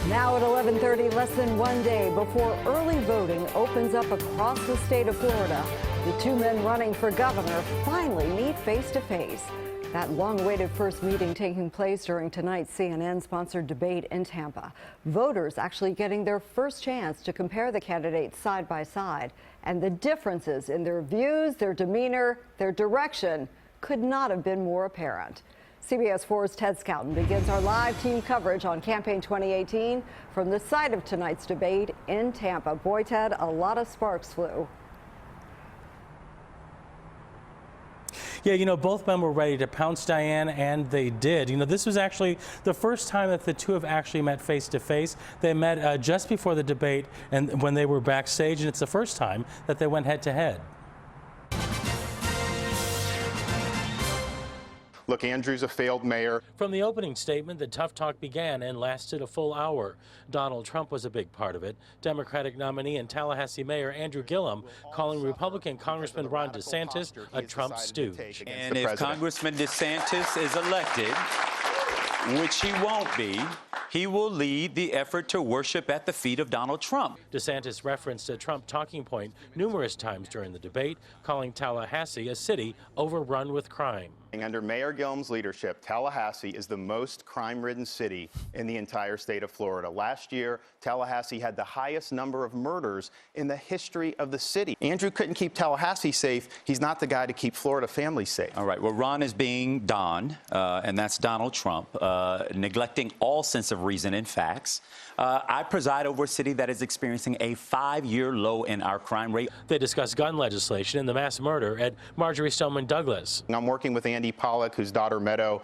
Now at 11:30, less than one day before early voting opens up across the state of Florida, the two men running for governor finally meet face to face. That long-awaited first meeting taking place during tonight's CNN-sponsored debate in Tampa. Voters actually getting their first chance to compare the candidates side by side. And the differences in their views, their demeanor, their direction could not have been more apparent. CBS 4's Ted Scouten begins our live team coverage on Campaign 2018 from the site of tonight's debate in Tampa. Boy, Ted, a lot of sparks flew. Yeah, both men were ready to pounce, Diane, and they did. This was actually the first time that the two have actually met face to face. They met just before the debate and when they were backstage, and it's the first time that they went head to head. Look, Andrew's a failed mayor. From the opening statement, the tough talk began and lasted a full hour. Donald Trump was a big part of it. Democratic nominee and Tallahassee Mayor Andrew Gillum calling Republican Congressman Ron Desantis a Trump stooge. And if Congressman Desantis is elected, which he won't be, he will lead the effort to worship at the feet of Donald Trump. DeSantis referenced a Trump talking point numerous times during the debate, calling Tallahassee a city overrun with crime. Under Mayor Gillum's leadership, Tallahassee is the most crime-ridden city in the entire state of Florida. Last year, Tallahassee had the highest number of murders in the history of the city. Andrew couldn't keep Tallahassee safe. He's not the guy to keep Florida families safe. All right, well, Ron is being Don, and that's Donald Trump, neglecting all sense of reason and facts. I preside over a city that is experiencing a 5-year low in our crime rate. They discussed gun legislation and the mass murder at Marjorie Stoneman Douglas. I'm working with Andy Pollack, whose daughter Meadow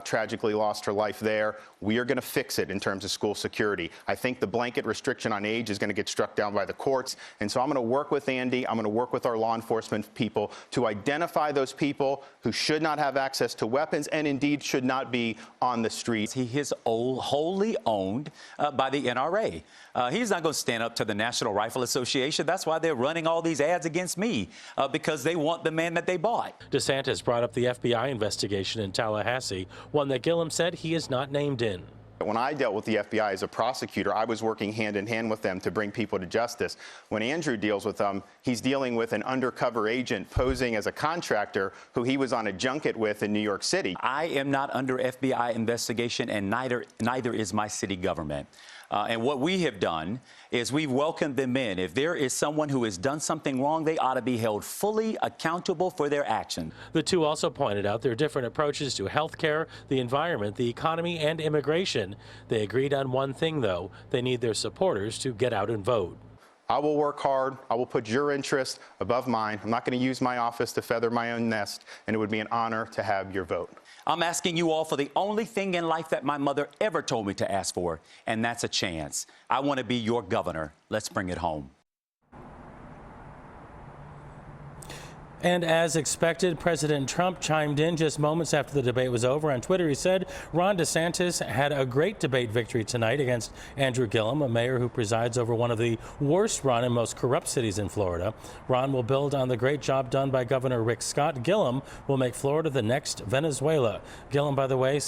tragically lost her life there. We are going to fix it in terms of school security. I think the blanket restriction on age is going to get struck down by the courts. And so I'm going to work with Andy. I'm going to work with our law enforcement people to identify those people who should not have access to weapons and indeed should not be on the streets. He is wholly owned by the NRA. He's not going to stand up to the National Rifle Association. That's why they're running all these ads against me, because they want the man that they bought. DeSantis brought up the FBI investigation in Tallahassee, one that Gillum said he is not named in. When I dealt with the FBI as a prosecutor, I was working hand in hand with them to bring people to justice. When Andrew deals with them, he's dealing with an undercover agent posing as a contractor who he was on a junket with in New York City. I am not under FBI investigation, and neither is my city government. And what we have done is we've welcomed them in. If there is someone who has done something wrong, they ought to be held fully accountable for their action. The two also pointed out their different approaches to health care, the environment, the economy, and immigration. They agreed on one thing, though. They need their supporters to get out and vote. I will work hard. I will put your interest above mine. I'm not going to use my office to feather my own nest, and it would be an honor to have your vote. I'm asking you all for the only thing in life that my mother ever told me to ask for, and that's a chance. I want to be your governor. Let's bring it home. And as expected, President Trump chimed in just moments after the debate was over. On Twitter, he said Ron DeSantis had a great debate victory tonight against Andrew Gillum, a mayor who presides over one of the worst run and most corrupt cities in Florida. Ron will build on the great job done by Governor Rick Scott. Gillum will make Florida the next Venezuela. Gillum, by the way,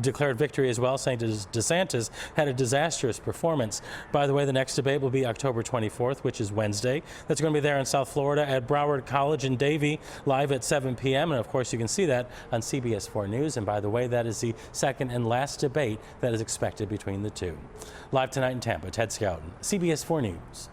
declared victory as well, saying DeSantis had a disastrous performance. By the way, the next debate will be October 24th, which is Wednesday. That's going to be there in South Florida at Broward College in Davie, live at 7 p.m. And of course, you can see that on CBS 4 News. And by the way, that is the second and last debate that is expected between the two. Live tonight in Tampa, Ted Scouten, CBS 4 News.